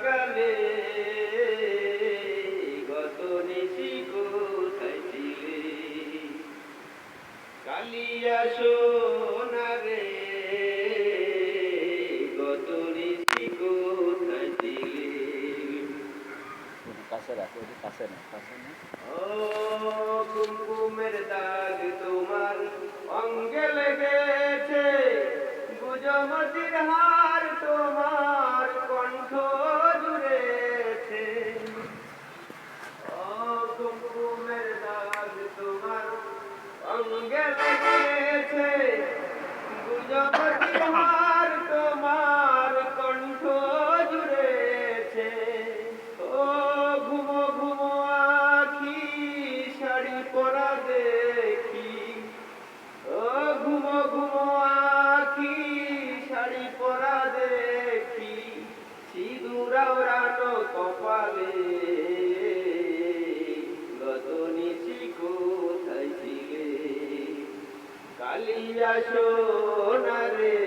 গালে গত নিশি কোথায় ছিলে কালিয়া সোনারে গত নিশি কোথায় ছিলে কাছে রাখো, কাছে না, কাছে না। ও কুমকুমের দাগ তোমার অঙ্গে লেগেছে, গুজমতির হার তোমার কণ্ঠ জুড়েছে। ও কুমকুমের দাগ তোমার অঙ্গে লেগেছে, গুজমতির হার তোমার কণ্ঠ জুড়েছে। ও ঘুমো ঘুমো আখি শাড়ি পরা দেখি, ও ঘুমো ঘুমো আখি শাড়ি পরা দেখি, সিঁদুর আওড়ানো কপালে গত নিশি কোথায় ছিলে কালিয়া সোনারে